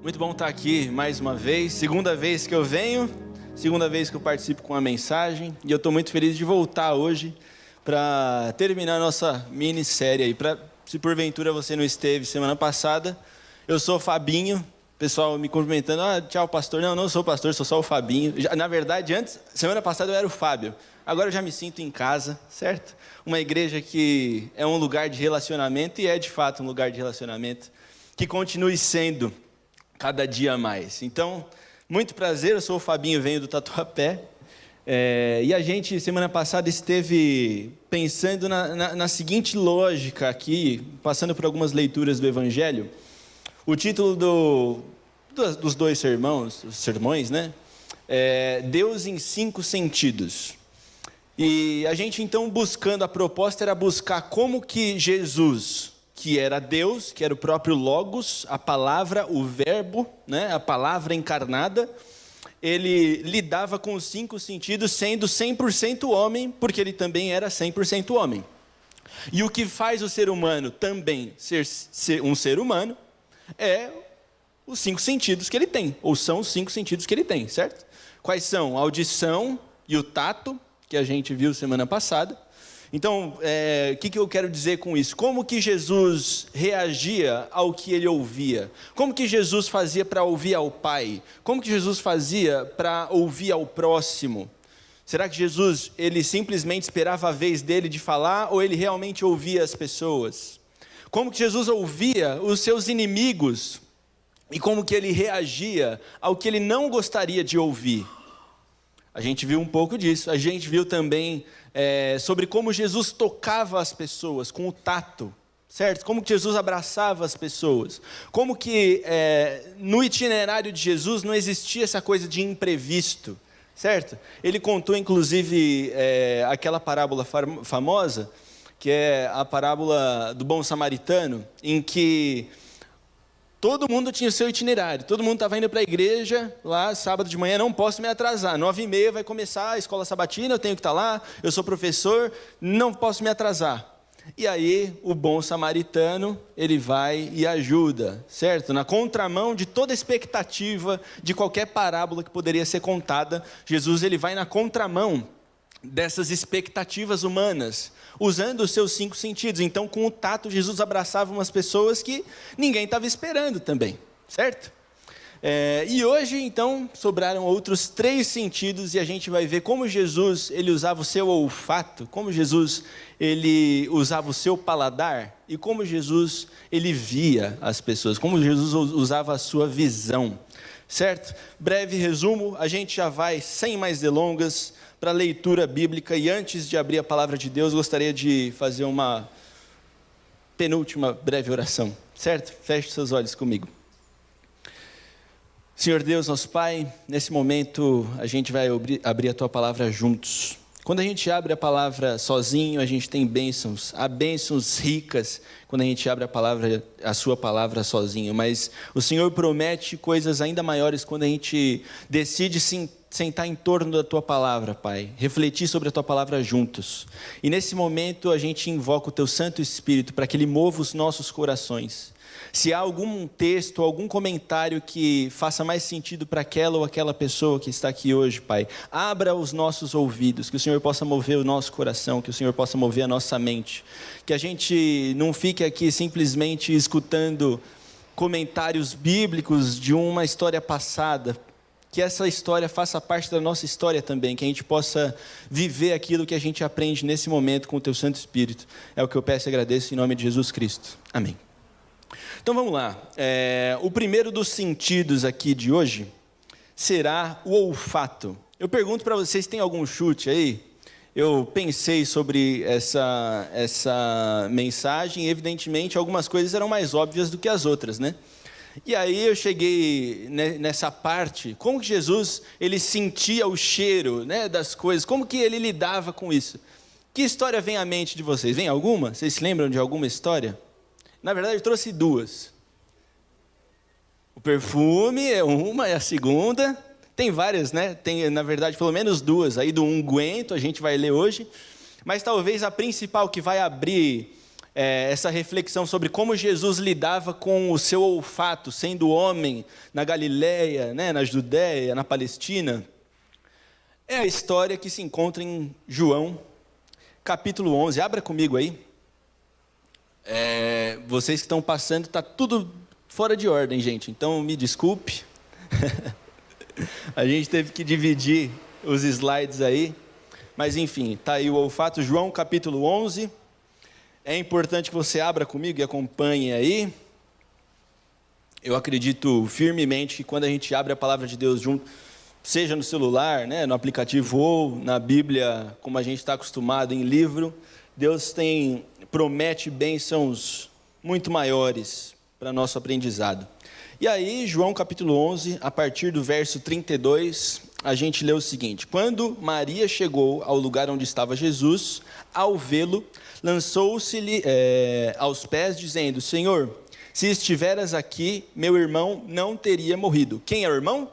Muito bom estar aqui mais uma vez, segunda vez que eu venho, segunda vez que eu participo com a mensagem, e eu estou muito feliz de voltar hoje para terminar a nossa minissérie aí. Se porventura você não esteve semana passada, eu sou o Fabinho, pessoal me cumprimentando, tchau pastor, não sou pastor, sou só o Fabinho. Na verdade, semana passada eu era o Fábio, agora eu já me sinto em casa, certo? Uma igreja que é um lugar de relacionamento, e é de fato um lugar de relacionamento, que continue sendo cada dia mais. Então, muito prazer, eu sou o Fabinho, venho do Tatuapé, e a gente, semana passada, esteve pensando na seguinte lógica aqui, passando por algumas leituras do Evangelho. O título dos dois sermões, né? Deus em 5 sentidos. E a gente, então, a proposta era buscar como que Jesus, que era Deus, que era o próprio Logos, a palavra, o verbo, né, a palavra encarnada, ele lidava com os 5 sentidos, sendo 100% homem, porque ele também era 100% homem. E o que faz o ser humano também ser um ser humano é os 5 sentidos que ele tem, ou são os 5 sentidos que ele tem, certo? Quais são? A audição e o tato, que a gente viu semana passada. Então, o que eu quero dizer com isso? Como que Jesus reagia ao que ele ouvia? Como que Jesus fazia para ouvir ao Pai? Como que Jesus fazia para ouvir ao próximo? Será que Jesus, ele simplesmente esperava a vez dele de falar, ou ele realmente ouvia as pessoas? Como que Jesus ouvia os seus inimigos? E como que ele reagia ao que ele não gostaria de ouvir? A gente viu um pouco disso. A gente viu também sobre como Jesus tocava as pessoas com o tato, certo? Como que Jesus abraçava as pessoas. Como que no itinerário de Jesus não existia essa coisa de imprevisto, certo? Ele contou, inclusive, aquela parábola famosa, que é a parábola do bom samaritano, em que todo mundo tinha o seu itinerário, todo mundo estava indo para a igreja, lá, sábado de manhã, não posso me atrasar, 9h30 vai começar a escola sabatina, eu tenho que estar lá, eu sou professor, não posso me atrasar. E aí, o bom samaritano, ele vai e ajuda, certo? Na contramão de toda expectativa, de qualquer parábola que poderia ser contada, Jesus, ele vai na contramão dessas expectativas humanas, usando os seus 5 sentidos. Então, com o tato, Jesus abraçava umas pessoas que ninguém estava esperando também, certo? E hoje, então, sobraram outros 3 sentidos, e a gente vai ver como Jesus, ele usava o seu olfato, como Jesus, ele usava o seu paladar, e como Jesus, ele via as pessoas, como Jesus usava a sua visão, certo? Breve resumo, a gente já vai, sem mais delongas, para a leitura bíblica, e antes de abrir a palavra de Deus, gostaria de fazer uma penúltima breve oração, certo? Feche seus olhos comigo. Senhor Deus, nosso Pai, nesse momento a gente vai abrir a Tua palavra juntos. Quando a gente abre a palavra sozinho, a gente tem bênçãos, há bênçãos ricas quando a gente abre a Sua palavra sozinho, mas o Senhor promete coisas ainda maiores quando a gente decide sentar em torno da Tua palavra, Pai, refletir sobre a Tua palavra juntos. E nesse momento a gente invoca o Teu Santo Espírito para que Ele mova os nossos corações. Se há algum texto, algum comentário que faça mais sentido para aquela ou aquela pessoa que está aqui hoje, Pai, abra os nossos ouvidos, que o Senhor possa mover o nosso coração, que o Senhor possa mover a nossa mente, que a gente não fique aqui simplesmente escutando comentários bíblicos de uma história passada, que essa história faça parte da nossa história também, que a gente possa viver aquilo que a gente aprende nesse momento com o Teu Santo Espírito. É o que eu peço e agradeço em nome de Jesus Cristo. Amém. Então vamos lá, o primeiro dos sentidos aqui de hoje será o olfato. Eu pergunto para vocês, tem algum chute aí? Eu pensei sobre essa mensagem e evidentemente algumas coisas eram mais óbvias do que as outras, né? E aí eu cheguei nessa parte, como que Jesus ele sentia o cheiro, né, das coisas, como que ele lidava com isso? Que história vem à mente de vocês? Vem alguma? Vocês se lembram de alguma história? Na verdade, eu trouxe 2. O perfume é uma, é a segunda. Tem várias, né? Tem, na verdade, pelo menos 2. Aí do unguento, a gente vai ler hoje. Mas talvez a principal que vai abrir essa reflexão sobre como Jesus lidava com o seu olfato, sendo homem na Galileia, né, na Judéia, na Palestina. É a história que se encontra em João, capítulo 11. Abra comigo aí. Vocês que estão passando, está tudo fora de ordem, gente. Então, me desculpe. A gente teve que dividir os slides aí. Mas, enfim, está aí o olfato. João, capítulo 11. É importante que você abra comigo e acompanhe aí. Eu acredito firmemente que quando a gente abre a palavra de Deus junto, seja no celular, né, no aplicativo ou na Bíblia, como a gente está acostumado em livro, Deus promete bênçãos muito maiores para nosso aprendizado. E aí, João capítulo 11, a partir do verso 32, a gente lê o seguinte: quando Maria chegou ao lugar onde estava Jesus, ao vê-lo, lançou-se-lhe aos pés, dizendo: Senhor, se estiveras aqui, meu irmão não teria morrido. Quem é o irmão?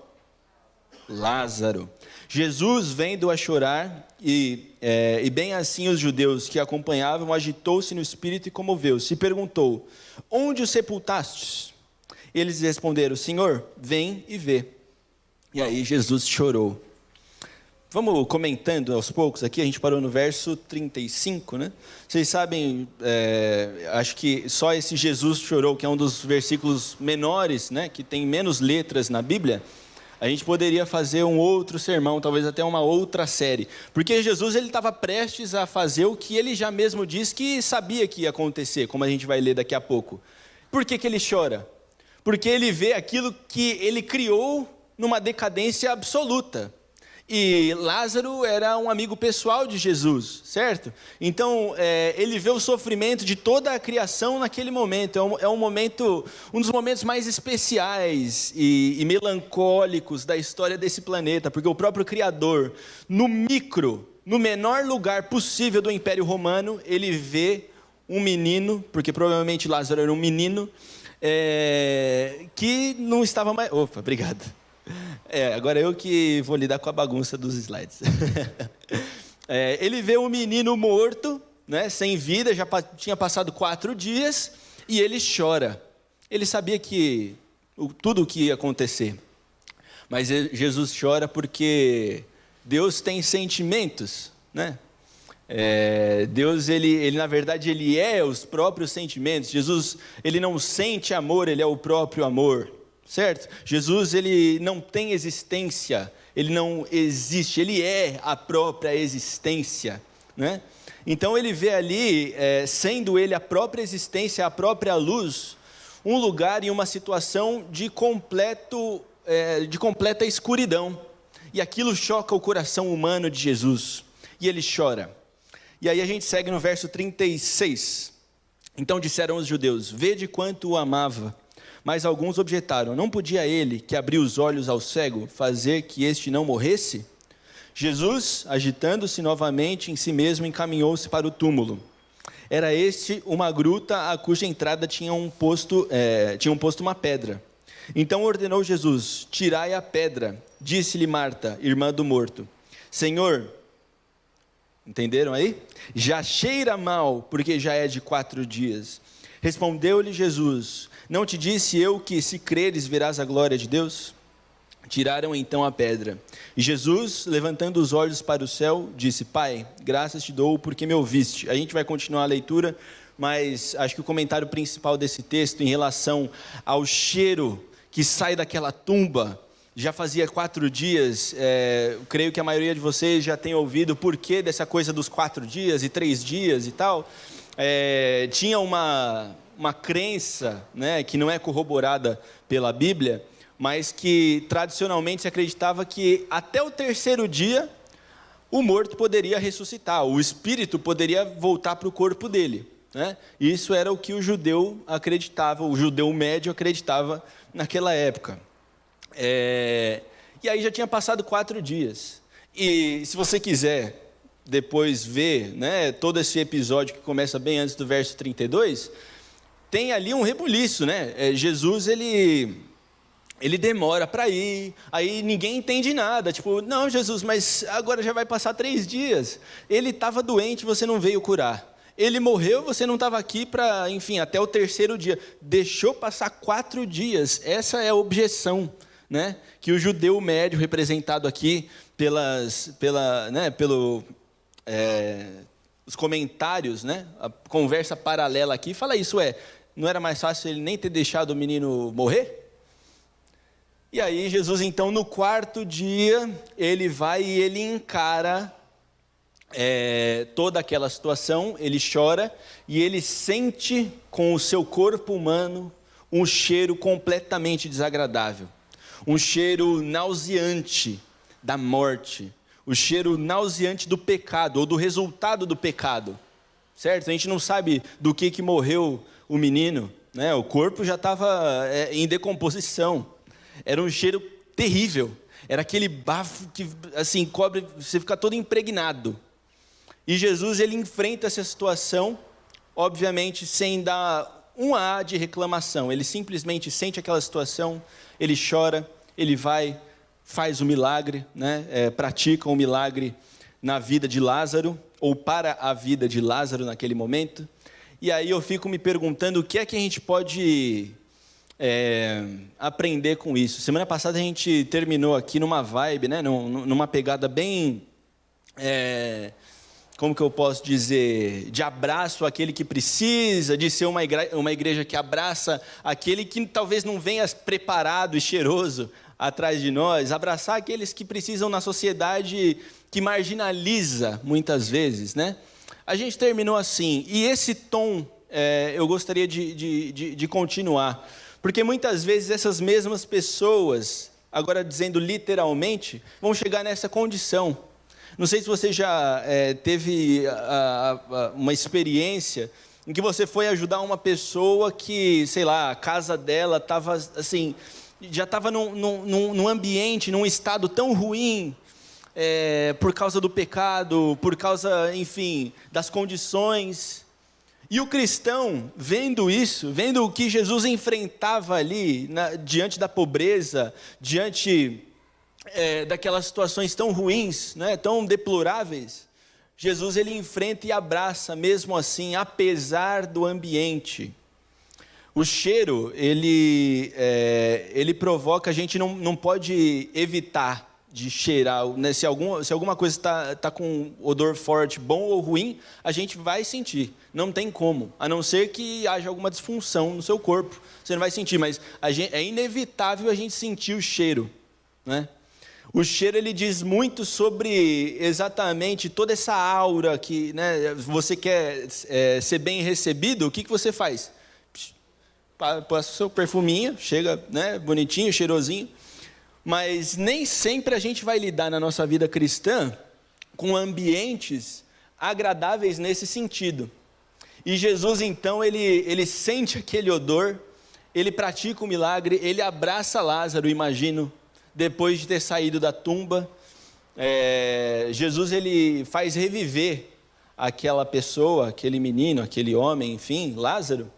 Lázaro. Jesus, vendo-a chorar, e bem assim os judeus que a acompanhavam, agitou-se no espírito e comoveu-se, e perguntou: onde o sepultastes? Eles responderam: Senhor, vem e vê. E aí Jesus chorou. Vamos comentando aos poucos aqui, a gente parou no verso 35, né? Vocês sabem, acho que só esse Jesus chorou, que é um dos versículos menores, né, que tem menos letras na Bíblia. A gente poderia fazer um outro sermão, talvez até uma outra série. Porque Jesus estava prestes a fazer o que ele já mesmo disse que sabia que ia acontecer, como a gente vai ler daqui a pouco. Por que ele chora? Porque ele vê aquilo que ele criou numa decadência absoluta. E Lázaro era um amigo pessoal de Jesus, certo? Então, ele vê o sofrimento de toda a criação naquele momento. Um dos momentos mais especiais e melancólicos da história desse planeta, porque o próprio Criador, no menor lugar possível do Império Romano, ele vê um menino, porque provavelmente Lázaro era um menino, que não estava mais... Opa, obrigado. Agora eu que vou lidar com a bagunça dos slides. Ele vê um menino morto, né, sem vida, já tinha passado 4 dias, e ele chora. Ele sabia que tudo o que ia acontecer. Mas Jesus chora porque Deus tem sentimentos, né? Deus, ele na verdade, ele é os próprios sentimentos. Jesus, ele não sente amor, ele é o próprio amor. Certo? Jesus, ele não tem existência, ele não existe, ele é a própria existência, né? Então ele vê ali, sendo ele a própria existência, a própria luz, um lugar e uma situação de completa escuridão, e aquilo choca o coração humano de Jesus, e ele chora. E aí a gente segue no verso 36, então disseram os judeus: vede quanto o amava. Mas alguns objetaram: não podia ele, que abriu os olhos ao cego, fazer que este não morresse? Jesus, agitando-se novamente em si mesmo, encaminhou-se para o túmulo. Era este uma gruta a cuja entrada tinham posto uma pedra. Então ordenou Jesus: tirai a pedra. Disse-lhe Marta, irmã do morto: Senhor, entenderam aí? Já cheira mal, porque já é de 4 dias. Respondeu-lhe Jesus: não te disse eu que, se creres, verás a glória de Deus? Tiraram então a pedra. E Jesus, levantando os olhos para o céu, disse: Pai, graças te dou porque me ouviste. A gente vai continuar a leitura, mas acho que o comentário principal desse texto, em relação ao cheiro que sai daquela tumba, já fazia 4 dias, eu creio que a maioria de vocês já tem ouvido o porquê dessa coisa dos 4 dias e 3 dias e tal. Tinha uma crença, né, que não é corroborada pela Bíblia, mas que tradicionalmente se acreditava que até o 3º dia o morto poderia ressuscitar, o espírito poderia voltar para o corpo dele, né? Isso era o que o judeu acreditava, o judeu médio acreditava naquela época. E aí já tinha passado 4 dias. E se você quiser depois ver, né, todo esse episódio que começa bem antes do verso 32, tem ali um rebuliço, né? Jesus, ele demora para ir, aí ninguém entende nada, tipo, não, Jesus, mas agora já vai passar 3 dias, ele estava doente, você não veio curar, Ele morreu, você não estava aqui para, enfim, até o terceiro dia. Deixou passar 4 dias. Essa é a objeção, né? Que o judeu médio, representado aqui os comentários, né? A conversa paralela aqui, fala isso, não era mais fácil ele nem ter deixado o menino morrer? E aí Jesus, então, no 4º dia, ele vai e ele encara toda aquela situação, ele chora e ele sente com o seu corpo humano um cheiro completamente desagradável, um cheiro nauseante da morte, o cheiro nauseante do pecado, ou do resultado do pecado, certo? A gente não sabe do que morreu o menino, né? O corpo já estava em decomposição, era um cheiro terrível, era aquele bafo que, assim, cobre, você fica todo impregnado. E Jesus, ele enfrenta essa situação, obviamente, sem dar um A de reclamação, ele simplesmente sente aquela situação, ele chora, ele vai, faz o milagre, né? Pratica um milagre na vida de Lázaro, ou para a vida de Lázaro naquele momento. E aí eu fico me perguntando o que é que a gente pode aprender com isso. Semana passada a gente terminou aqui numa vibe, né? Numa pegada bem, como que eu posso dizer, de abraço àquele que precisa, de ser uma igreja que abraça aquele que talvez não venha preparado e cheiroso atrás de nós, abraçar aqueles que precisam na sociedade que marginaliza muitas vezes, né? A gente terminou assim, e esse tom eu gostaria de continuar, porque muitas vezes essas mesmas pessoas, agora dizendo literalmente, vão chegar nessa condição. Não sei se você já teve uma experiência em que você foi ajudar uma pessoa que, sei lá, a casa dela estava assim, já estava num ambiente, num estado tão ruim, por causa do pecado, por causa, enfim, das condições. E o cristão, vendo isso, vendo o que Jesus enfrentava ali, diante da pobreza, diante daquelas situações tão ruins, né, tão deploráveis, Jesus, ele enfrenta e abraça mesmo assim, apesar do ambiente. O cheiro, ele provoca, a gente não pode evitar de cheirar, né? Se alguma coisa está com odor forte, bom ou ruim, a gente vai sentir, não tem como, a não ser que haja alguma disfunção no seu corpo, você não vai sentir, mas é inevitável a gente sentir o cheiro, né? O cheiro, ele diz muito sobre exatamente toda essa aura que, né, você quer ser bem recebido, o que você faz? Passa o seu perfuminho, chega, né, bonitinho, cheirosinho, mas nem sempre a gente vai lidar na nossa vida cristã com ambientes agradáveis nesse sentido. E Jesus, então, ele sente aquele odor, ele pratica o milagre, ele abraça Lázaro, imagino, depois de ter saído da tumba. Jesus, ele faz reviver aquela pessoa, aquele menino, aquele homem, enfim, Lázaro,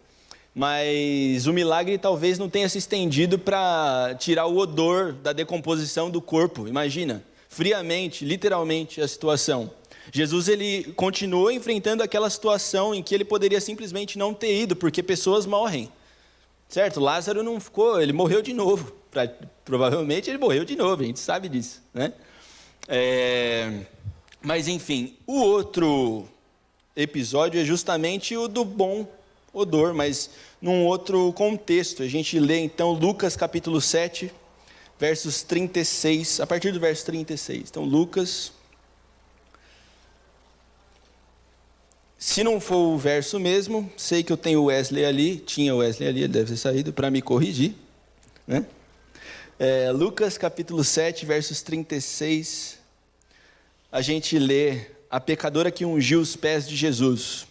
mas o milagre talvez não tenha se estendido para tirar o odor da decomposição do corpo, imagina, friamente, literalmente a situação. Jesus, ele continuou enfrentando aquela situação em que ele poderia simplesmente não ter ido, porque pessoas morrem, certo? Lázaro não ficou, ele morreu de novo, provavelmente ele morreu de novo, a gente sabe disso, né? Mas enfim, o outro episódio é justamente o do bom odor, mas num outro contexto. A gente lê então Lucas capítulo 7, versos 36, a partir do verso 36. Então Lucas, se não for o verso mesmo, sei que eu tenho o Wesley ali, tinha o Wesley ali, ele deve ter saído para me corrigir, né? Lucas capítulo 7, versos 36, a gente lê: a pecadora que ungiu os pés de Jesus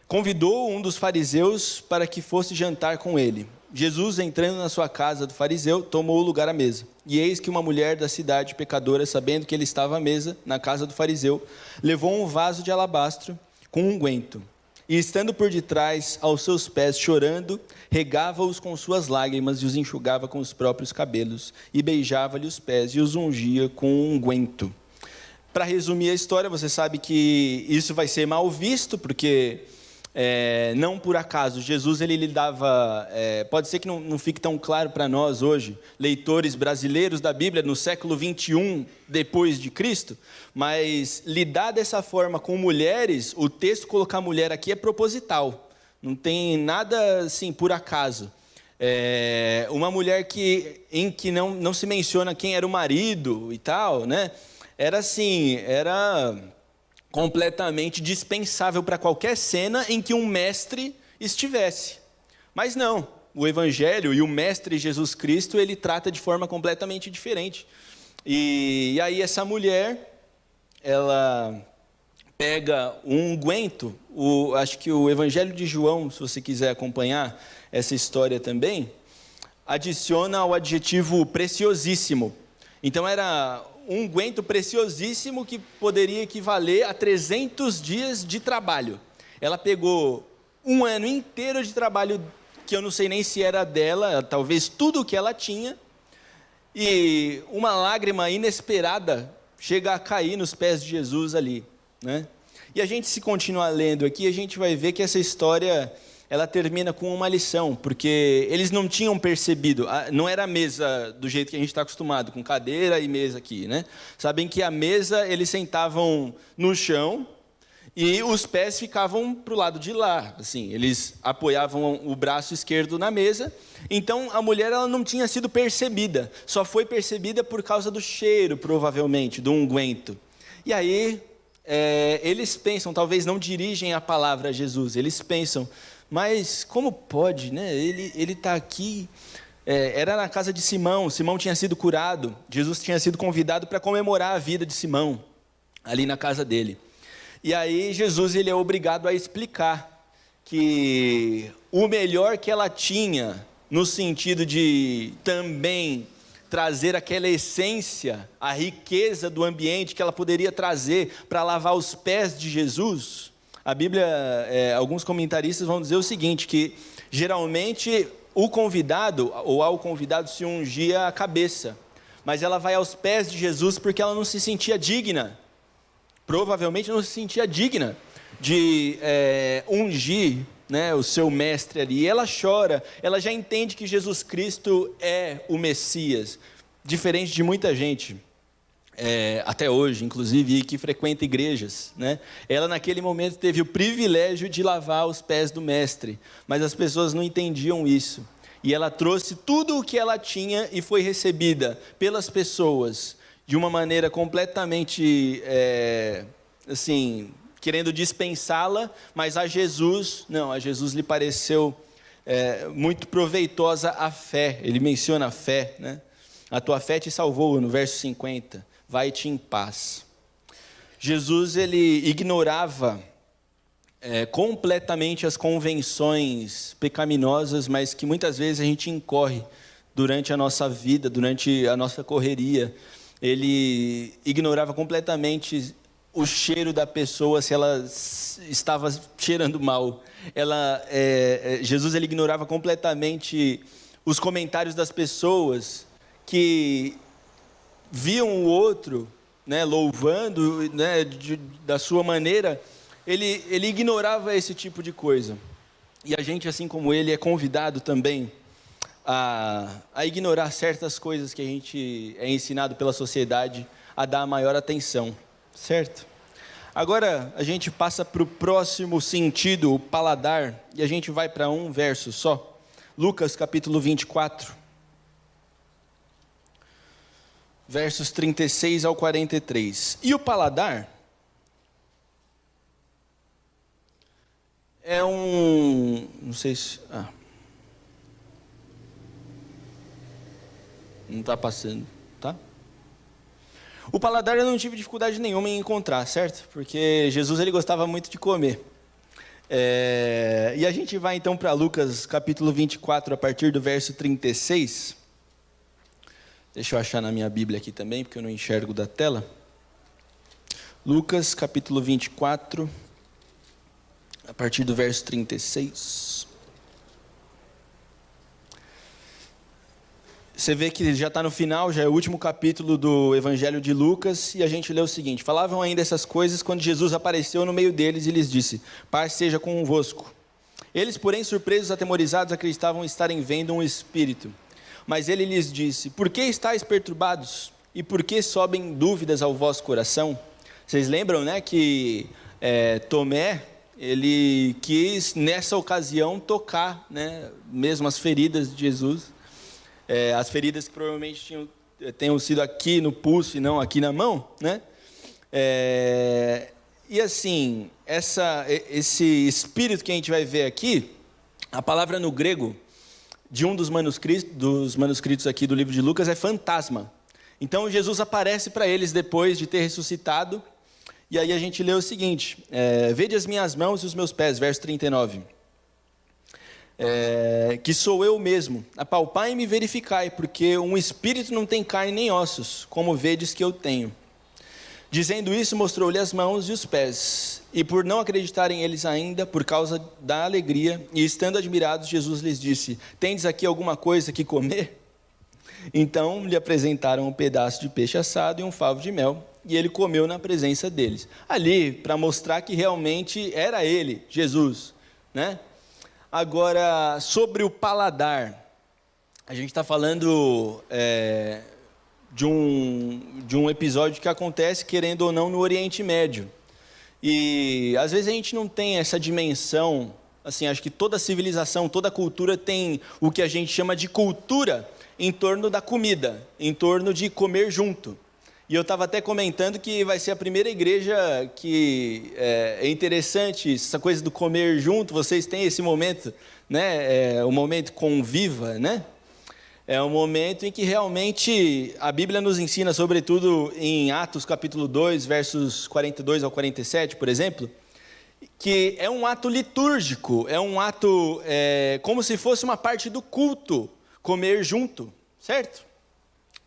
convidou um dos fariseus para que fosse jantar com ele. Jesus, entrando na sua casa do fariseu, tomou lugar à mesa. E eis que uma mulher da cidade, pecadora, sabendo que ele estava à mesa na casa do fariseu, levou um vaso de alabastro com unguento. E estando por detrás aos seus pés, chorando, regava-os com suas lágrimas e os enxugava com os próprios cabelos, e beijava-lhe os pés e os ungia com unguento. Para resumir a história, você sabe que isso vai ser mal visto, porque não por acaso, Jesus ele lidava, pode ser que não fique tão claro para nós hoje, leitores brasileiros da Bíblia, no século 21 depois de Cristo, mas lidar dessa forma com mulheres, o texto colocar mulher aqui é proposital, não tem nada assim por acaso. Uma mulher em que não se menciona quem era o marido e tal, né? Era completamente dispensável para qualquer cena em que um mestre estivesse. Mas não, o Evangelho e o mestre Jesus Cristo, ele trata de forma completamente diferente. E aí essa mulher, ela pega um unguento, acho que o Evangelho de João, se você quiser acompanhar essa história também, adiciona o adjetivo preciosíssimo. Então era um unguento preciosíssimo que poderia equivaler a 300 dias de trabalho. Ela pegou um ano inteiro de trabalho, que eu não sei nem se era dela, talvez tudo o que ela tinha, e uma lágrima inesperada chega a cair nos pés de Jesus ali, né? E a gente, se continuar lendo aqui, a gente vai ver que essa história, ela termina com uma lição, porque eles não tinham percebido, não era a mesa do jeito que a gente está acostumado, com cadeira e mesa aqui, né? Sabem que a mesa, eles sentavam no chão e os pés ficavam para o lado de lá, assim, eles apoiavam o braço esquerdo na mesa. Então a mulher, ela não tinha sido percebida, só foi percebida por causa do cheiro, provavelmente, do unguento. E aí eles pensam, talvez não dirigem a palavra a Jesus, eles pensam, mas como pode, né? Ele está aqui, era na casa de Simão, Simão tinha sido curado, Jesus tinha sido convidado para comemorar a vida de Simão, ali na casa dele. E aí Jesus, ele é obrigado a explicar que o melhor que ela tinha, no sentido de também trazer aquela essência, a riqueza do ambiente que ela poderia trazer para lavar os pés de Jesus. A Bíblia, alguns comentaristas vão dizer o seguinte, que geralmente o convidado, ou ao convidado, se ungia a cabeça, mas ela vai aos pés de Jesus porque ela não se sentia digna, provavelmente não se sentia digna de ungir, né, o seu mestre ali. E ela chora, ela já entende que Jesus Cristo é o Messias, diferente de muita gente, até hoje, inclusive, que frequenta igrejas, né? Ela naquele momento teve o privilégio de lavar os pés do mestre, mas as pessoas não entendiam isso, e ela trouxe tudo o que ela tinha e foi recebida pelas pessoas de uma maneira completamente, assim, querendo dispensá-la, mas a Jesus lhe pareceu muito proveitosa a fé. Ele menciona a fé, né? A tua fé te salvou, no verso 50, vai-te em paz. Jesus, ele ignorava completamente as convenções pecaminosas, mas que muitas vezes a gente incorre durante a nossa vida, durante a nossa correria. Ele ignorava completamente o cheiro da pessoa, se ela estava cheirando mal. Jesus, ele ignorava completamente os comentários das pessoas que viam o outro, né, louvando, né, da sua maneira. Ele ignorava esse tipo de coisa. E a gente, assim como ele, é convidado também a ignorar certas coisas que a gente é ensinado pela sociedade a dar maior atenção, certo? Agora a gente passa para o próximo sentido, o paladar, e a gente vai para um verso só. Lucas capítulo 24, versos 36 ao 43. E o paladar é não sei se... não está passando, tá? O paladar eu não tive dificuldade nenhuma em encontrar, certo? Porque Jesus, ele gostava muito de comer. E a gente vai então para Lucas capítulo 24, a partir do verso 36. Deixa eu achar na minha Bíblia aqui também, porque eu não enxergo da tela. Lucas capítulo 24, a partir do verso 36. você vê que já está no final, já é o último capítulo do Evangelho de Lucas, e a gente lê o seguinte: falavam ainda essas coisas quando Jesus apareceu no meio deles e lhes disse: paz seja convosco. Eles, porém, surpresos, atemorizados, acreditavam estarem vendo um espírito. Mas ele lhes disse: por que estáis perturbados? E por que sobem dúvidas ao vosso coração? Vocês lembram, né, que Tomé, ele quis, nessa ocasião, tocar, né, mesmo as feridas de Jesus, as feridas que provavelmente tenham sido aqui no pulso e não aqui na mão, né? E assim, esse espírito que a gente vai ver aqui, a palavra no grego de um dos manuscritos aqui do livro de Lucas é fantasma. Então Jesus aparece para eles depois de ter ressuscitado, e aí a gente lê o seguinte: vede as minhas mãos e os meus pés, verso 39. Que sou eu mesmo, apalpai e me verificai, porque um espírito não tem carne nem ossos, como vedes que eu tenho. Dizendo isso, mostrou-lhe as mãos e os pés. E por não acreditarem eles ainda, por causa da alegria, e estando admirados, Jesus lhes disse: tendes aqui alguma coisa que comer? Então lhe apresentaram um pedaço de peixe assado e um favo de mel, e ele comeu na presença deles. Ali, para mostrar que realmente era ele, Jesus, né? Agora, sobre o paladar, a gente está falando de um episódio que acontece, querendo ou não, no Oriente Médio. E às vezes a gente não tem essa dimensão, assim, acho que toda civilização, toda cultura tem o que a gente chama de cultura em torno da comida, em torno de comer junto. E eu estava até comentando que vai ser a primeira igreja que é interessante, essa coisa do comer junto, vocês têm esse momento, né? O momento conviva, né? É um momento em que realmente a Bíblia nos ensina, sobretudo em Atos capítulo 2, versos 42 ao 47, por exemplo, que é um ato litúrgico, é um ato como se fosse uma parte do culto, comer junto, certo?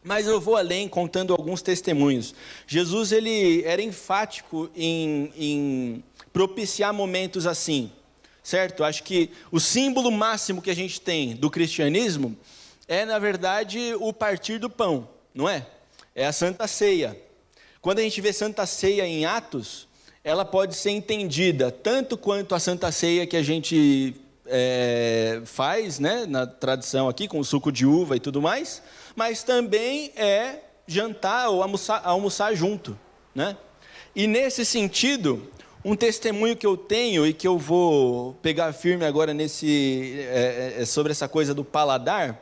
Mas eu vou além, contando alguns testemunhos. Jesus, ele era enfático em propiciar momentos assim, certo? Acho que o símbolo máximo que a gente tem do cristianismo é, na verdade, o partir do pão, não é? É a Santa Ceia. Quando a gente vê Santa Ceia em Atos, ela pode ser entendida tanto quanto a Santa Ceia que a gente faz, né, na tradição aqui, com o suco de uva e tudo mais, mas também é jantar ou almoçar junto, né? E nesse sentido, um testemunho que eu tenho e que eu vou pegar firme agora sobre essa coisa do paladar,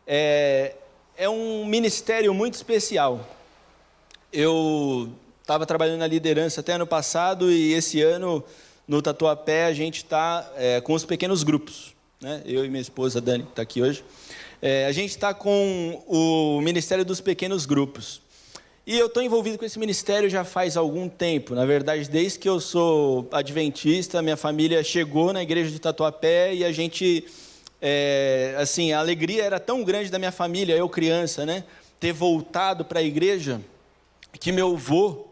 é um ministério muito especial. Eu estava trabalhando na liderança até ano passado, e esse ano, no Tatuapé, a gente está com os pequenos grupos, né? Eu e minha esposa, Dani, que está aqui hoje. A gente está com o Ministério dos Pequenos Grupos. E eu estou envolvido com esse ministério já faz algum tempo. Na verdade, desde que eu sou adventista, minha família chegou na igreja de Tatuapé, e a gente... assim, a alegria era tão grande da minha família, eu criança, né, ter voltado para a igreja, que meu avô,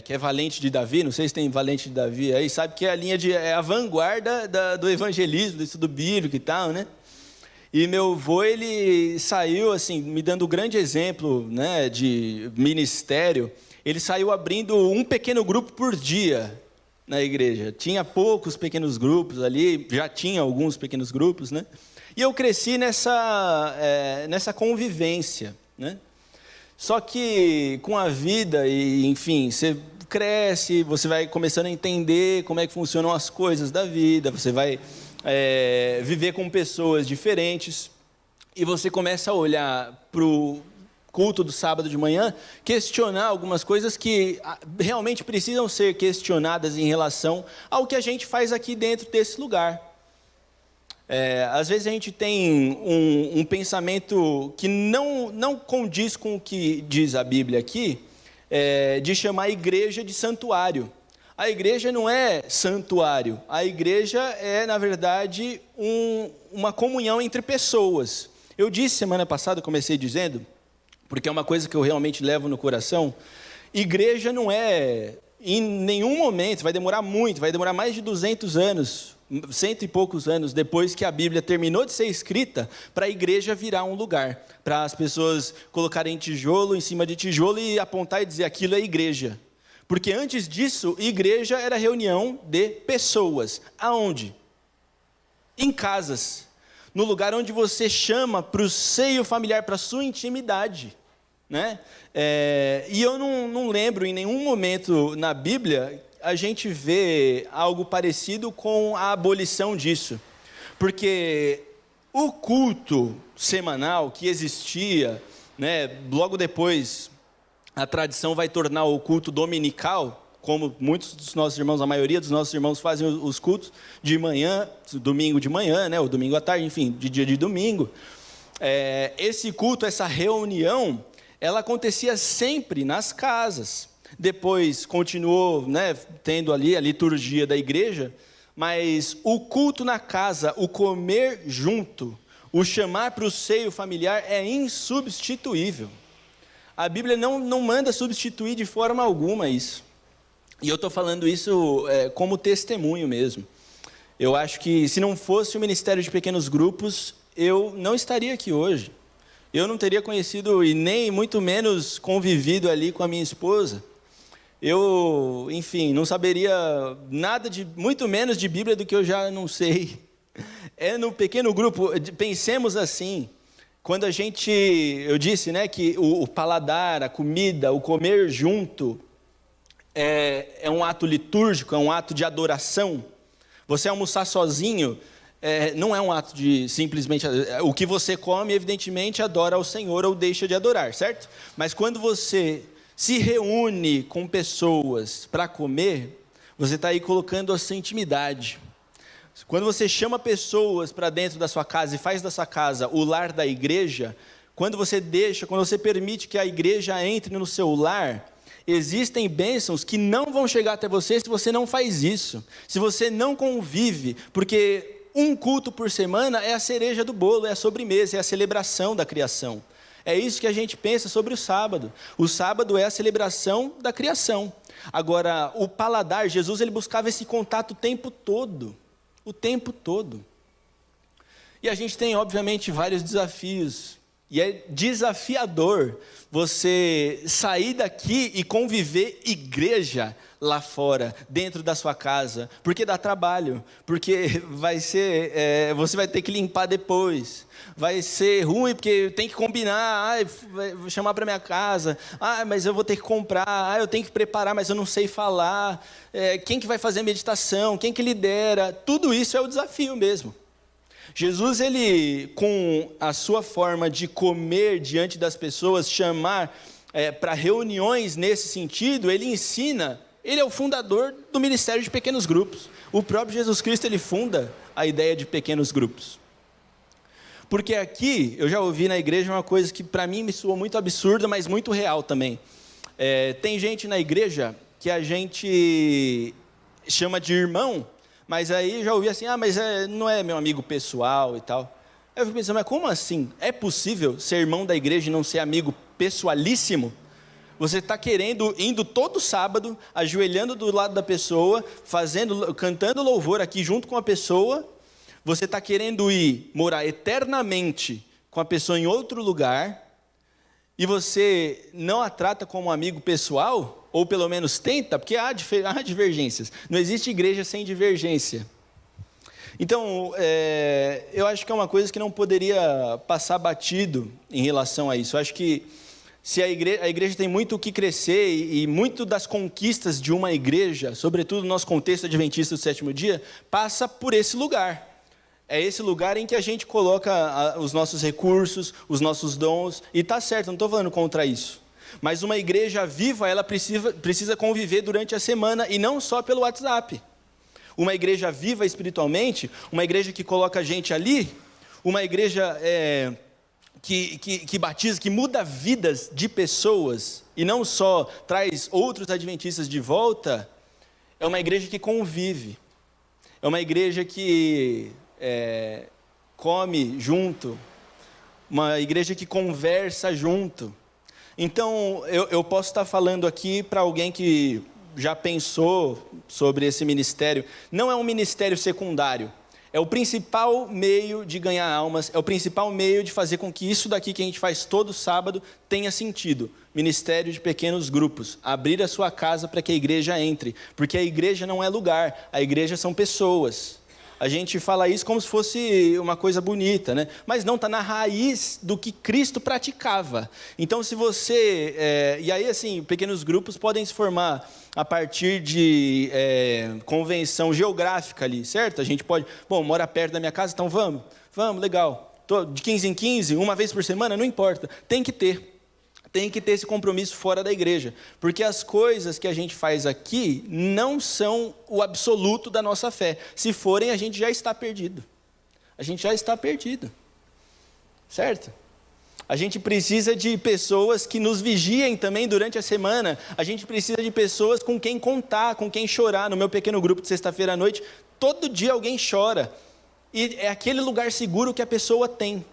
que é valente de Davi, não sei se tem valente de Davi aí, sabe que é a linha a vanguarda do evangelismo, do estudo bíblico e tal, né? E meu avô, ele saiu, assim, me dando um grande exemplo, né, de ministério. Ele saiu abrindo um pequeno grupo por dia na igreja. Tinha poucos pequenos grupos ali, já tinha alguns pequenos grupos, né? E eu cresci nessa convivência, né? Só que com a vida, e enfim, você cresce, você vai começando a entender como é que funcionam as coisas da vida, você vai viver com pessoas diferentes, e você começa a olhar para o culto do sábado de manhã, questionar algumas coisas que realmente precisam ser questionadas em relação ao que a gente faz aqui dentro desse lugar. Às vezes a gente tem um pensamento que não condiz com o que diz a Bíblia aqui, de chamar a igreja de santuário. A igreja não é santuário, a igreja é, na verdade, uma comunhão entre pessoas. Eu disse semana passada, comecei dizendo, porque é uma coisa que eu realmente levo no coração, igreja não é, em nenhum momento, vai demorar muito, vai demorar mais de 200 anos, cento e poucos anos depois que a Bíblia terminou de ser escrita, para a igreja virar um lugar, para as pessoas colocarem tijolo em cima de tijolo e apontar e dizer aquilo é igreja. Porque antes disso, igreja era reunião de pessoas. Aonde? Em casas. No lugar onde você chama para o seio familiar, para a sua intimidade. Né? E eu não lembro em nenhum momento na Bíblia a gente vê algo parecido com a abolição disso. Porque o culto semanal que existia, né, logo depois a tradição vai tornar o culto dominical, como muitos dos nossos irmãos, a maioria dos nossos irmãos fazem os cultos de manhã, domingo de manhã, né, ou domingo à tarde, enfim, de dia de domingo. Esse culto, essa reunião, ela acontecia sempre nas casas. Depois continuou, né, tendo ali a liturgia da igreja, mas o culto na casa, o comer junto, o chamar para o seio familiar é insubstituível. A Bíblia não manda substituir de forma alguma isso. E eu estou falando isso como testemunho mesmo. Eu acho que se não fosse o ministério de pequenos grupos, eu não estaria aqui hoje. Eu não teria conhecido e nem muito menos convivido ali com a minha esposa. Eu, enfim, não saberia nada muito menos de Bíblia do que eu já não sei. No pequeno grupo, pensemos assim, quando eu disse, né, que o paladar, a comida, o comer junto, é um ato litúrgico, é um ato de adoração. Você almoçar sozinho, não é um ato de simplesmente, o que você come, evidentemente, adora ao Senhor ou deixa de adorar, certo? Mas quando você se reúne com pessoas para comer, você está aí colocando a sua intimidade. Quando você chama pessoas para dentro da sua casa e faz da sua casa o lar da igreja, quando você permite que a igreja entre no seu lar, existem bênçãos que não vão chegar até você se você não faz isso, se você não convive, porque um culto por semana é a cereja do bolo, é a sobremesa, é a celebração da criação. É isso que a gente pensa sobre o sábado. O sábado é a celebração da criação. Agora, o paladar, Jesus ele buscava esse contato o tempo todo. O tempo todo. E a gente tem, obviamente, vários desafios. E é desafiador você sair daqui e conviver igreja lá fora, dentro da sua casa. Porque dá trabalho. Porque você vai ter que limpar depois. Vai ser ruim porque tem que combinar. Vou chamar para minha casa. Mas eu vou ter que comprar. Eu tenho que preparar, mas eu não sei falar. Quem que vai fazer a meditação? Quem que lidera? Tudo isso é o desafio mesmo. Jesus, ele, com a sua forma de comer diante das pessoas, chamar para reuniões nesse sentido, ele ensina, ele é o fundador do ministério de pequenos grupos. O próprio Jesus Cristo, ele funda a ideia de pequenos grupos. Porque aqui, eu já ouvi na igreja uma coisa que para mim me soou muito absurda, mas muito real também. Tem gente na igreja que a gente chama de irmão, mas aí já ouvi assim, mas não é meu amigo pessoal e tal. Aí eu fico pensando, mas como assim? É possível ser irmão da igreja e não ser amigo pessoalíssimo? Você está indo todo sábado, ajoelhando do lado da pessoa, cantando louvor aqui junto com a pessoa. Você está querendo ir morar eternamente com a pessoa em outro lugar, e você não a trata como um amigo pessoal, ou pelo menos tenta, porque há divergências. Não existe igreja sem divergência. Então, eu acho que é uma coisa que não poderia passar batido em relação a isso. Eu acho que se a igreja tem muito o que crescer, e muito das conquistas de uma igreja, sobretudo no nosso contexto adventista do sétimo dia, passa por esse lugar. É esse lugar em que a gente coloca os nossos recursos, os nossos dons, e está certo, não estou falando contra isso. Mas uma igreja viva, ela precisa conviver durante a semana, e não só pelo WhatsApp. Uma igreja viva espiritualmente, uma igreja que coloca a gente ali, uma igreja que batiza, que muda vidas de pessoas, e não só traz outros adventistas de volta, é uma igreja que convive. É uma igreja que come junto, uma igreja que conversa junto. Então, eu posso estar falando aqui para alguém que já pensou sobre esse ministério, não é um ministério secundário. É o principal meio de ganhar almas, é o principal meio de fazer com que isso daqui que a gente faz todo sábado tenha sentido. Ministério de pequenos grupos, abrir a sua casa para que a igreja entre, porque a igreja não é lugar, a igreja são pessoas. A gente fala isso como se fosse uma coisa bonita, né? Mas não, está na raiz do que Cristo praticava. Então, se você... E aí, assim, pequenos grupos podem se formar a partir de convenção geográfica ali, certo? A gente pode... Bom, mora perto da minha casa, então vamos, legal. De 15 em 15, uma vez por semana, não importa. Tem que ter esse compromisso fora da igreja, porque as coisas que a gente faz aqui não são o absoluto da nossa fé. Se forem, a gente já está perdido. Certo? A gente precisa de pessoas que nos vigiem também durante a semana. A gente precisa de pessoas com quem contar, com quem chorar. No meu pequeno grupo de sexta-feira à noite, todo dia alguém chora. E é aquele lugar seguro que a pessoa tem.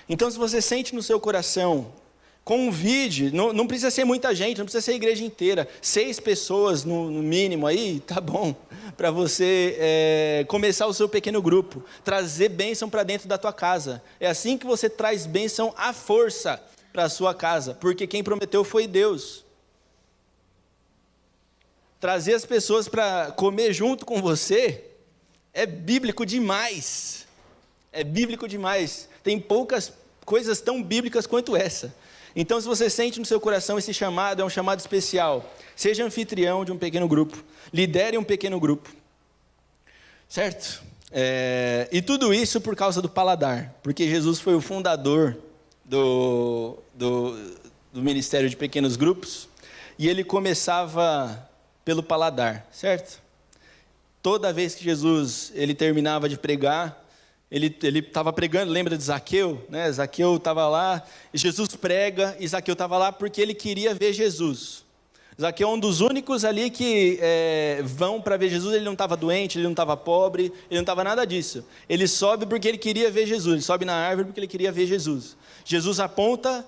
Então, se você sente no seu coração, convide, não precisa ser muita gente, não precisa ser a igreja inteira, 6 pessoas no mínimo aí, tá bom, para você começar o seu pequeno grupo, trazer bênção para dentro da tua casa. É assim que você traz bênção à força para a sua casa, porque quem prometeu foi Deus. Trazer as pessoas para comer junto com você é bíblico demais, tem poucas coisas tão bíblicas quanto essa. Então, se você sente no seu coração esse chamado, é um chamado especial. Seja anfitrião de um pequeno grupo. Lidere um pequeno grupo. Certo? E tudo isso por causa do paladar. Porque Jesus foi o fundador do Ministério de Pequenos Grupos. E ele começava pelo paladar. Certo? Toda vez que Jesus ele terminava de pregar, ele estava pregando, lembra de Zaqueu? Né? Zaqueu estava lá, Jesus prega, e Zaqueu estava lá porque ele queria ver Jesus. Zaqueu é um dos únicos ali que vão para ver Jesus. Ele não estava doente, ele não estava pobre, ele não estava nada disso. Ele sobe porque ele queria ver Jesus, ele sobe na árvore porque ele queria ver Jesus. Jesus aponta,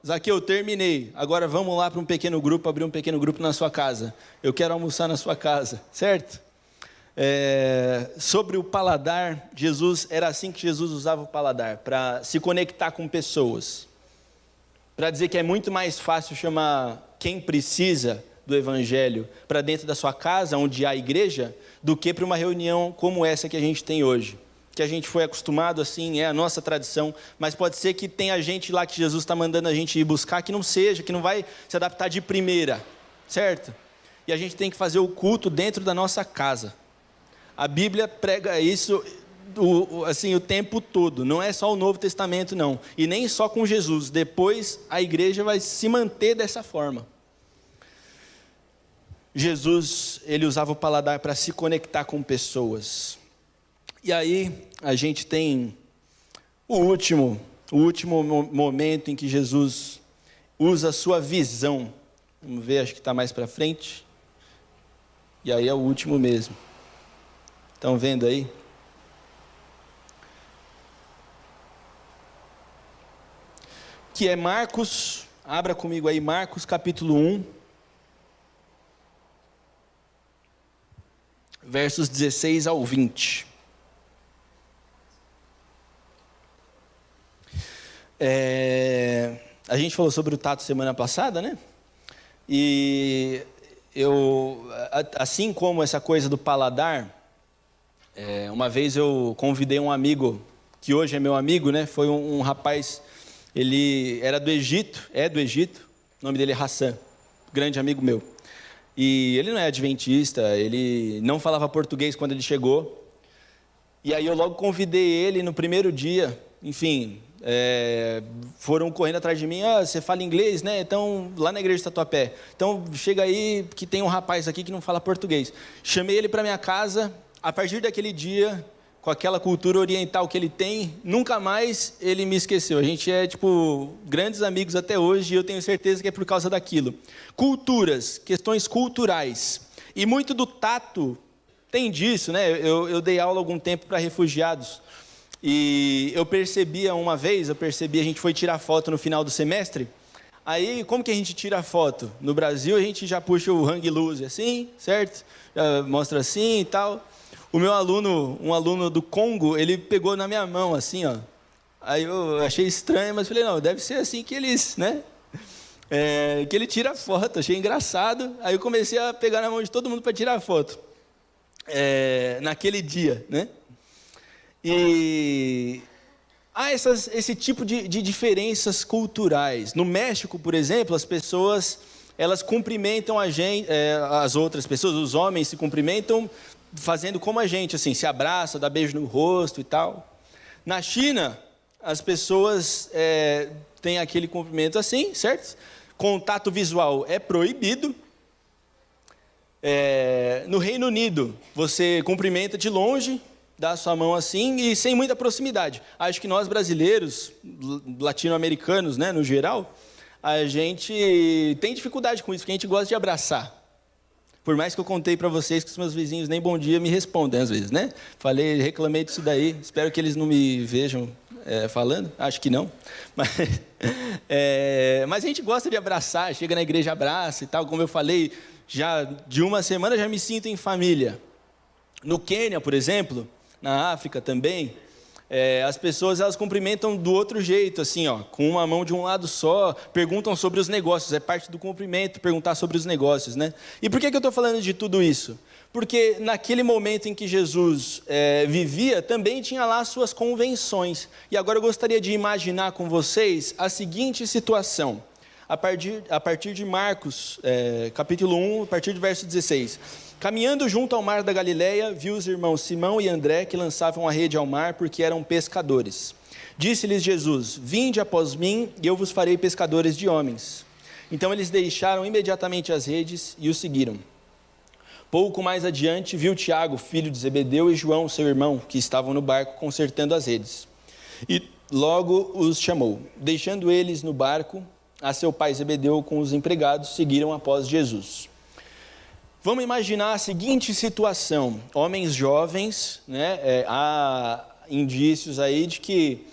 Zaqueu, terminei, agora vamos lá para um pequeno grupo, abrir um pequeno grupo na sua casa. Eu quero almoçar na sua casa, certo? Sobre o paladar, era assim que Jesus usava o paladar, para se conectar com pessoas, para dizer que é muito mais fácil chamar quem precisa do evangelho para dentro da sua casa, onde há igreja, do que para uma reunião como essa que a gente tem hoje, que a gente foi acostumado assim, é a nossa tradição, mas pode ser que tenha gente lá que Jesus está mandando a gente ir buscar, que não vai se adaptar de primeira, certo? E a gente tem que fazer o culto dentro da nossa casa. A Bíblia prega isso o tempo todo, não é só o Novo Testamento não, e nem só com Jesus, depois a igreja vai se manter dessa forma. Jesus, ele usava o paladar para se conectar com pessoas, e aí a gente tem o último momento em que Jesus usa a sua visão, vamos ver, acho que está mais para frente, e aí é o último mesmo. Estão vendo aí? Que é Marcos, abra comigo aí, Marcos capítulo 1, versos 16 ao 20. A gente falou sobre o tato semana passada, né? E assim como essa coisa do paladar, uma vez eu convidei um amigo, que hoje é meu amigo, né? Foi um rapaz, ele era do Egito, o nome dele é Hassan, grande amigo meu. E ele não é adventista, ele não falava português quando ele chegou. E aí eu logo convidei ele no primeiro dia, enfim, foram correndo atrás de mim, você fala inglês, né? Então, lá na igreja de Tatuapé. Então, chega aí que tem um rapaz aqui que não fala português. Chamei ele para minha casa. A partir daquele dia, com aquela cultura oriental que ele tem, nunca mais ele me esqueceu. A gente é, grandes amigos até hoje, e eu tenho certeza que é por causa daquilo. Culturas, questões culturais. E muito do tato tem disso, né? Eu dei aula há algum tempo para refugiados. E eu percebi, a gente foi tirar foto no final do semestre, Aí, como que a gente tira a foto? No Brasil, a gente já puxa o hang loose assim, certo? Já mostra assim e tal. O meu aluno, um aluno do Congo, ele pegou na minha mão assim, ó. Aí eu achei estranho, mas falei, não, deve ser assim que eles, né? Que ele tira a foto, achei engraçado. Aí eu comecei a pegar na mão de todo mundo para tirar a foto. Naquele dia, né? E há esse tipo de diferenças culturais. No México, por exemplo, as pessoas, elas cumprimentam as outras pessoas, os homens se cumprimentam fazendo como a gente, assim, se abraça, dá beijo no rosto e tal. Na China, as pessoas têm aquele cumprimento assim, certo? Contato visual é proibido. No Reino Unido, você cumprimenta de longe, dá a sua mão assim e sem muita proximidade. Acho que nós brasileiros, latino-americanos, né, no geral, a gente tem dificuldade com isso, porque a gente gosta de abraçar. Por mais que eu contei para vocês que os meus vizinhos nem bom dia me respondem às vezes, né? Reclamei disso daí, espero que eles não me vejam falando, acho que não. Mas a gente gosta de abraçar, chega na igreja, abraça e tal, como eu falei, já de uma semana já me sinto em família. No Quênia, por exemplo, na África também, as pessoas elas cumprimentam do outro jeito, assim, ó, com uma mão de um lado só, perguntam sobre os negócios, é parte do cumprimento, perguntar sobre os negócios, né? E por que eu estou falando de tudo isso? Porque naquele momento em que Jesus vivia, também tinha lá suas convenções. E agora eu gostaria de imaginar com vocês a seguinte situação, a partir de Marcos, capítulo 1, a partir do verso 16. Caminhando junto ao mar da Galileia, viu os irmãos Simão e André que lançavam a rede ao mar porque eram pescadores. Disse-lhes Jesus: vinde após mim e eu vos farei pescadores de homens. Então eles deixaram imediatamente as redes e o seguiram. Pouco mais adiante viu Tiago, filho de Zebedeu, e João, seu irmão, que estavam no barco consertando as redes. E logo os chamou. Deixando eles no barco, a seu pai Zebedeu com os empregados seguiram após Jesus. Vamos imaginar a seguinte situação, homens jovens, né? Há indícios aí de que,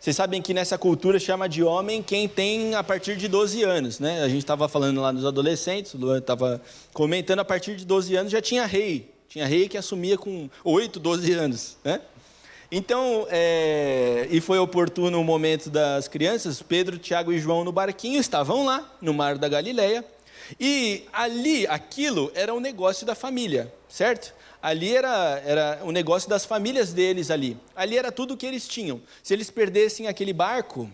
vocês sabem que nessa cultura chama de homem quem tem a partir de 12 anos, né? A gente estava falando lá nos adolescentes, o Luan estava comentando, a partir de 12 anos já tinha rei que assumia com 8, 12 anos, né? Então, e foi oportuno o momento das crianças, Pedro, Tiago e João no barquinho, estavam lá no mar da Galileia, e ali, aquilo era um negócio da família, certo? Ali era um negócio das famílias deles ali. Ali era tudo o que eles tinham. Se eles perdessem aquele barco,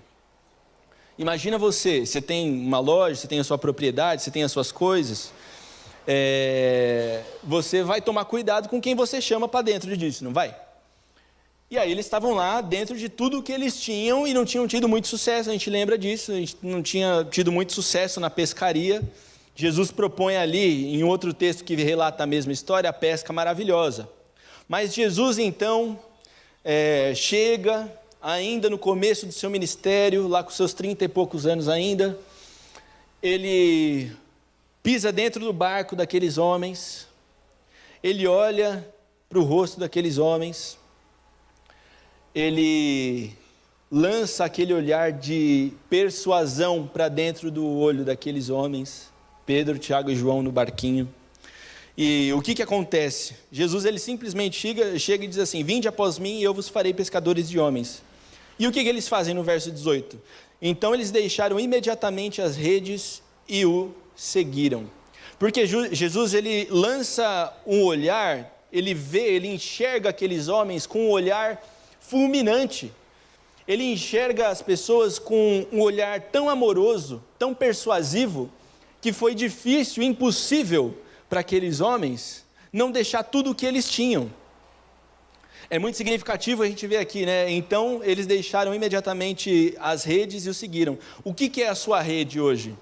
imagina você tem uma loja, você tem a sua propriedade, você tem as suas coisas, você vai tomar cuidado com quem você chama para dentro disso, não vai? E aí eles estavam lá dentro de tudo o que eles tinham e não tinham tido muito sucesso, a gente lembra disso, a gente não tinha tido muito sucesso na pescaria. Jesus propõe ali, em outro texto que relata a mesma história, a pesca maravilhosa. Mas Jesus, então, chega, ainda no começo do seu ministério, lá com seus 30 e poucos anos ainda, ele pisa dentro do barco daqueles homens, ele olha para o rosto daqueles homens, ele lança aquele olhar de persuasão para dentro do olho daqueles homens, Pedro, Tiago e João no barquinho. E o que acontece? Jesus ele simplesmente chega e diz assim: vinde após mim e eu vos farei pescadores de homens. E o que eles fazem no verso 18? Então eles deixaram imediatamente as redes e o seguiram. Porque Jesus ele lança um olhar, ele enxerga aqueles homens com um olhar fulminante. Ele enxerga as pessoas com um olhar tão amoroso, tão persuasivo, que foi difícil, impossível para aqueles homens não deixar tudo o que eles tinham. É muito significativo a gente ver aqui, né? Então, eles deixaram imediatamente as redes e o seguiram. O que é a sua rede hoje?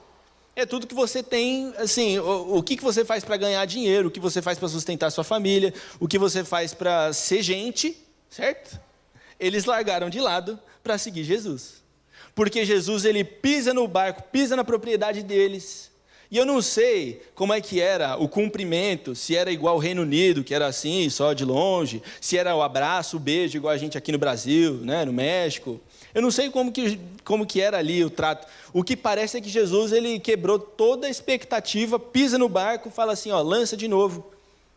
É tudo que você tem, assim, o que você faz para ganhar dinheiro, o que você faz para sustentar sua família, o que você faz para ser gente, certo? Eles largaram de lado para seguir Jesus. Porque Jesus, ele pisa no barco, pisa na propriedade deles. E eu não sei como é que era o cumprimento, se era igual ao Reino Unido, que era assim, só de longe, se era o abraço, o beijo, igual a gente aqui no Brasil, né, no México. Eu não sei como que era ali o trato. O que parece é que Jesus ele quebrou toda a expectativa, pisa no barco, fala assim, ó, lança de novo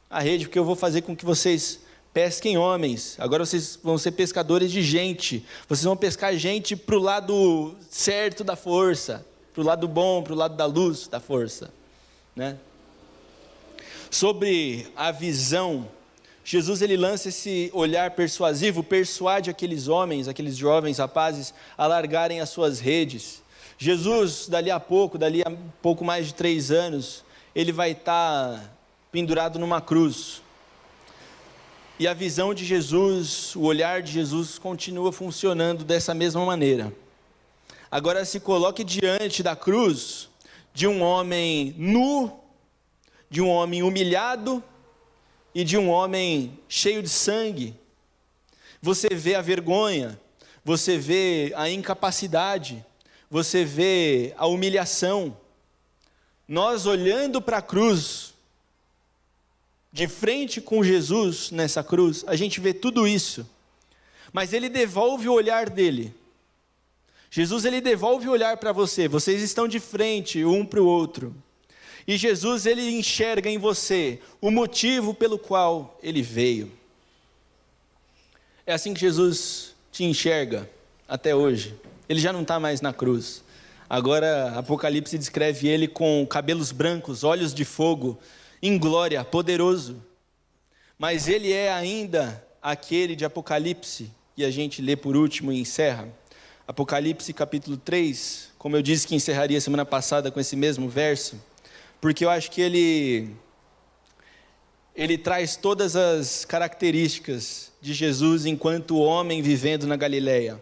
a rede, porque eu vou fazer com que vocês pesquem homens. Agora vocês vão ser pescadores de gente. Vocês vão pescar gente para o lado certo da força, para o lado bom, para o lado da luz da força, né? Sobre a visão, Jesus ele lança esse olhar persuasivo, persuade aqueles homens, aqueles jovens rapazes a largarem as suas redes. Jesus, dali a pouco mais de 3 anos, ele vai estar pendurado numa cruz. E a visão de Jesus, o olhar de Jesus continua funcionando dessa mesma maneira. Agora se coloque diante da cruz de um homem nu, de um homem humilhado e de um homem cheio de sangue. Você vê a vergonha, você vê a incapacidade, você vê a humilhação. Nós olhando para a cruz, de frente com Jesus nessa cruz, a gente vê tudo isso. Mas ele devolve o olhar dele. Jesus ele devolve o olhar para você. Vocês estão de frente um para o outro. E Jesus ele enxerga em você o motivo pelo qual ele veio. É assim que Jesus te enxerga até hoje. Ele já não está mais na cruz. Agora Apocalipse descreve ele com cabelos brancos, olhos de fogo, em glória, poderoso. Mas ele é ainda aquele de Apocalipse, e a gente lê por último e encerra. Apocalipse capítulo 3, como eu disse que encerraria semana passada com esse mesmo verso, porque eu acho que ele traz todas as características de Jesus enquanto homem vivendo na Galileia.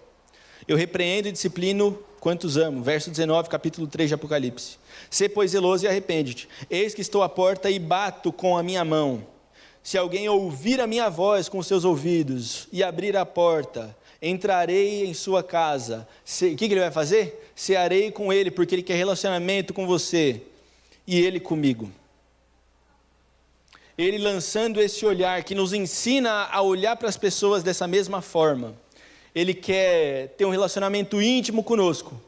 Eu repreendo e disciplino quantos amo. Verso 19, capítulo 3 de Apocalipse. Sê, pois, zeloso e arrepende-te. Eis que estou à porta e bato com a minha mão. Se alguém ouvir a minha voz com os seus ouvidos e abrir a porta, entrarei em sua casa. O que ele vai fazer? Cearei com ele, porque ele quer relacionamento com você e ele comigo. Ele lançando esse olhar que nos ensina a olhar para as pessoas dessa mesma forma. Ele quer ter um relacionamento íntimo conosco.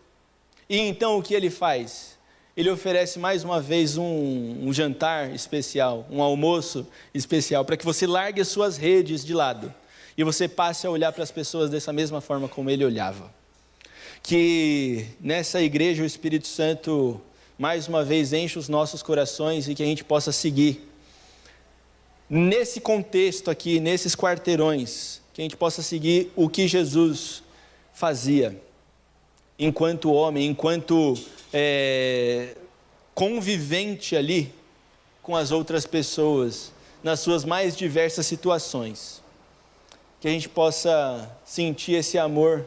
E então o que ele faz? Ele oferece mais uma vez um jantar especial, um almoço especial, para que você largue as suas redes de lado e você passe a olhar para as pessoas dessa mesma forma como ele olhava. Que nessa igreja o Espírito Santo mais uma vez enche os nossos corações e que a gente possa seguir nesse contexto aqui, nesses quarteirões, que a gente possa seguir o que Jesus fazia enquanto homem, enquanto convivente ali com as outras pessoas, nas suas mais diversas situações. Que a gente possa sentir esse amor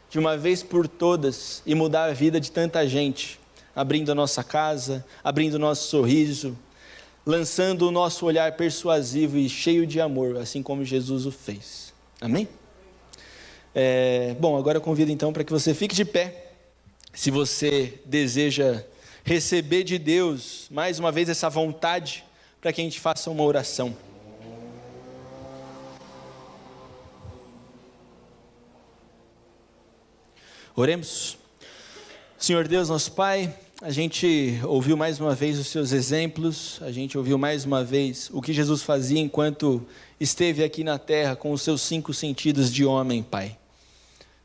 de uma vez por todas e mudar a vida de tanta gente, abrindo a nossa casa, abrindo o nosso sorriso, lançando o nosso olhar persuasivo e cheio de amor, assim como Jesus o fez. Amém? Bom, agora eu convido então para que você fique de pé, se você deseja receber de Deus, mais uma vez, essa vontade, para que a gente faça uma oração. Oremos. Senhor Deus, nosso Pai, a gente ouviu mais uma vez os seus exemplos, a gente ouviu mais uma vez o que Jesus fazia enquanto esteve aqui na terra com os seus 5 sentidos de homem, Pai.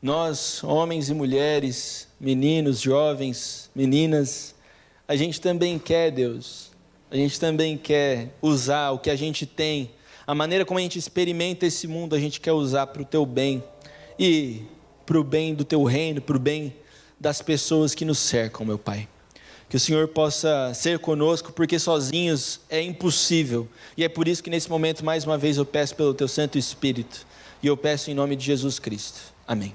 Nós, homens e mulheres, meninos, jovens, meninas, a gente também quer, Deus, a gente também quer usar o que a gente tem, a maneira como a gente experimenta esse mundo, a gente quer usar para o Teu bem e para o bem do Teu reino, para o bem das pessoas que nos cercam, meu Pai. Que o Senhor possa ser conosco, porque sozinhos é impossível. E é por isso que nesse momento, mais uma vez, eu peço pelo Teu Santo Espírito. E eu peço em nome de Jesus Cristo. Amém.